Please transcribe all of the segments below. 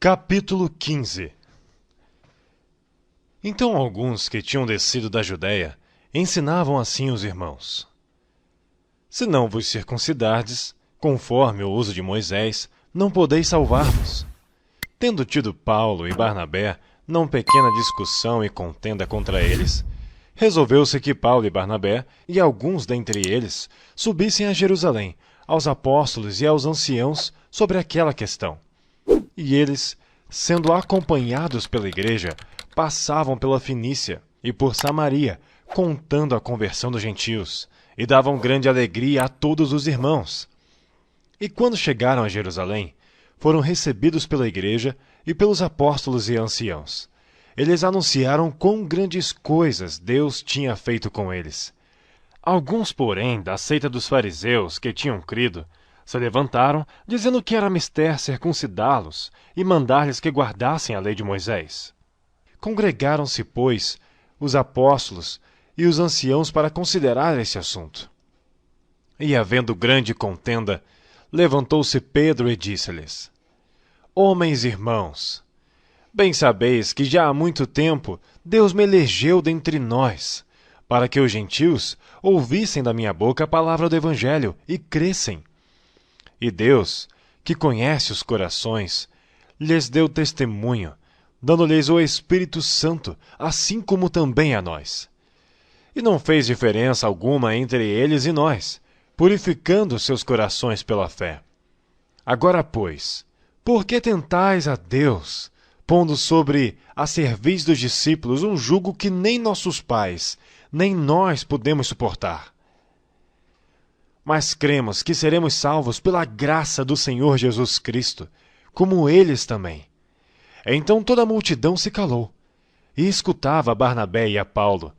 Capítulo 15. Então alguns que tinham descido da Judéia ensinavam assim os irmãos: Se não vos circuncidardes, conforme o uso de Moisés, não podeis salvar-vos. Tendo tido Paulo e Barnabé não pequena discussão e contenda contra eles, resolveu-se que Paulo e Barnabé, e alguns dentre eles, subissem a Jerusalém, aos apóstolos e aos anciãos, sobre aquela questão. E eles, sendo acompanhados pela igreja, passavam pela Fenícia e por Samaria, contando a conversão dos gentios, e davam grande alegria a todos os irmãos. E quando chegaram a Jerusalém, foram recebidos pela igreja e pelos apóstolos e anciãos. Eles anunciaram quão grandes coisas Deus tinha feito com eles. Alguns, porém, da seita dos fariseus que tinham crido, se levantaram, dizendo que era mister circuncidá-los e mandar-lhes que guardassem a lei de Moisés. Congregaram-se, pois, os apóstolos e os anciãos para considerar esse assunto. E, havendo grande contenda, levantou-se Pedro e disse-lhes: Homens irmãos, bem sabeis que já há muito tempo Deus me elegeu dentre nós, para que os gentios ouvissem da minha boca a palavra do Evangelho e crescem. E Deus, que conhece os corações, lhes deu testemunho, dando-lhes o Espírito Santo, assim como também a nós. E não fez diferença alguma entre eles e nós, purificando seus corações pela fé. Agora, pois, por que tentais a Deus, pondo sobre a cerviz dos discípulos um jugo que nem nossos pais, nem nós podemos suportar? Mas cremos que seremos salvos pela graça do Senhor Jesus Cristo, como eles também. Então toda a multidão se calou, e escutava a Barnabé e a Paulo,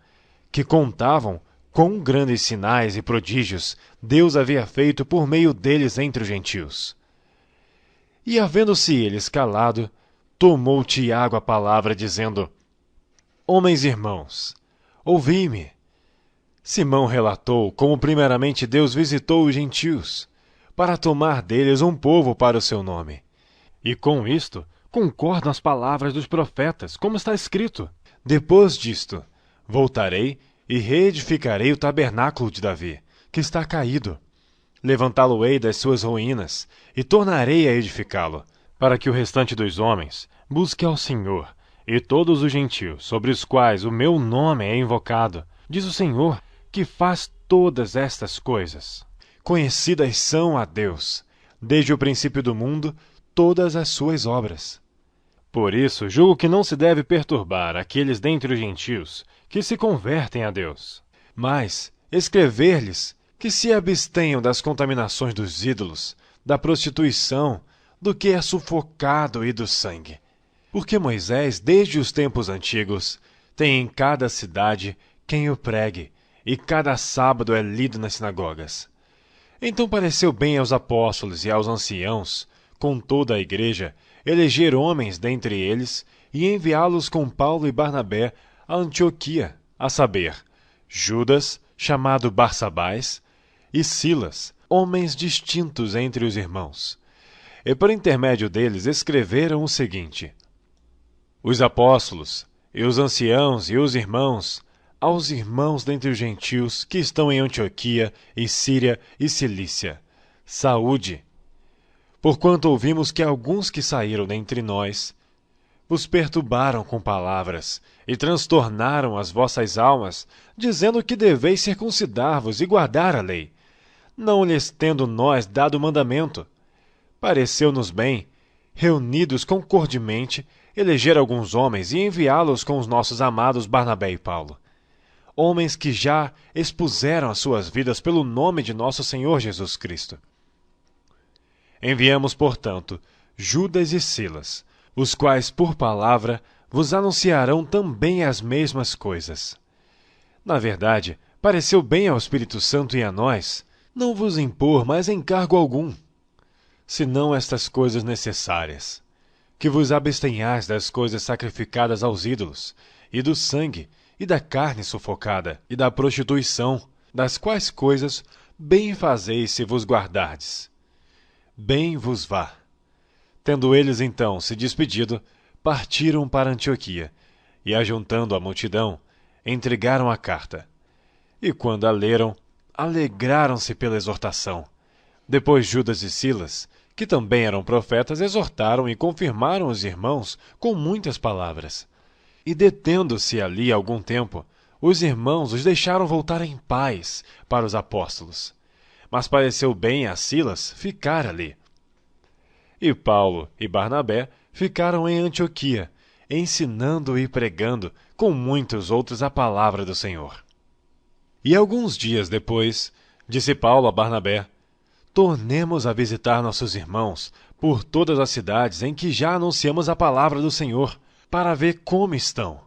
que contavam quão grandes sinais e prodígios Deus havia feito por meio deles entre os gentios. E havendo-se eles calado, tomou Tiago a palavra, dizendo: Homens irmãos, ouvi-me. Simão relatou como primeiramente Deus visitou os gentios, para tomar deles um povo para o seu nome. E com isto concordam as palavras dos profetas, como está escrito: Depois disto, voltarei e reedificarei o tabernáculo de Davi, que está caído. Levantá-lo-ei das suas ruínas, e tornarei a edificá-lo, para que o restante dos homens busque ao Senhor, e todos os gentios, sobre os quais o meu nome é invocado, diz o Senhor, que faz todas estas coisas. Conhecidas são a Deus, desde o princípio do mundo, todas as suas obras. Por isso, julgo que não se deve perturbar aqueles dentre os gentios que se convertem a Deus, mas escrever-lhes que se abstenham das contaminações dos ídolos, da prostituição, do que é sufocado e do sangue. Porque Moisés, desde os tempos antigos, tem em cada cidade quem o pregue, e cada sábado é lido nas sinagogas. Então pareceu bem aos apóstolos e aos anciãos, com toda a igreja, eleger homens dentre eles e enviá-los com Paulo e Barnabé a Antioquia, a saber, Judas, chamado Barsabás, e Silas, homens distintos entre os irmãos. E por intermédio deles escreveram o seguinte: Os apóstolos, e os anciãos e os irmãos, aos irmãos dentre os gentios que estão em Antioquia, e Síria e Cilícia, saúde. Porquanto ouvimos que alguns que saíram dentre nós vos perturbaram com palavras e transtornaram as vossas almas, dizendo que deveis circuncidar-vos e guardar a lei, não lhes tendo nós dado mandamento. Pareceu-nos bem, reunidos concordemente, eleger alguns homens e enviá-los com os nossos amados Barnabé e Paulo, homens que já expuseram as suas vidas pelo nome de nosso Senhor Jesus Cristo. Enviamos, portanto, Judas e Silas, os quais, por palavra, vos anunciarão também as mesmas coisas. Na verdade, pareceu bem ao Espírito Santo e a nós não vos impor mais encargo algum, senão estas coisas necessárias, que vos abstenhais das coisas sacrificadas aos ídolos, e do sangue, e da carne sufocada, e da prostituição, das quais coisas bem fazeis se vos guardardes. Bem vos vá. Tendo eles então se despedido, partiram para Antioquia, e ajuntando a multidão, entregaram a carta. E quando a leram, alegraram-se pela exortação. Depois Judas e Silas, que também eram profetas, exortaram e confirmaram os irmãos com muitas palavras. E detendo-se ali algum tempo, os irmãos os deixaram voltar em paz para os apóstolos. Mas pareceu bem a Silas ficar ali. E Paulo e Barnabé ficaram em Antioquia, ensinando e pregando com muitos outros a palavra do Senhor. E alguns dias depois, disse Paulo a Barnabé: tornemos a visitar nossos irmãos por todas as cidades em que já anunciamos a palavra do Senhor, para ver como estão.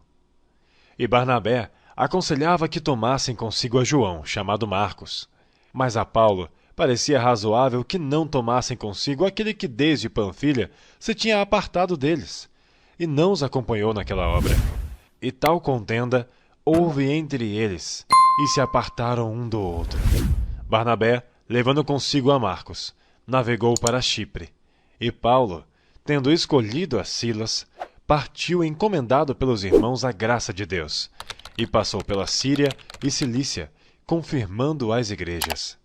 E Barnabé aconselhava que tomassem consigo a João, chamado Marcos. Mas a Paulo parecia razoável que não tomassem consigo aquele que desde Panfilha se tinha apartado deles, e não os acompanhou naquela obra. E tal contenda houve entre eles, e se apartaram um do outro. Barnabé, levando consigo a Marcos, navegou para Chipre, e Paulo, tendo escolhido a Silas, partiu encomendado pelos irmãos à graça de Deus, e passou pela Síria e Cilícia, confirmando as igrejas.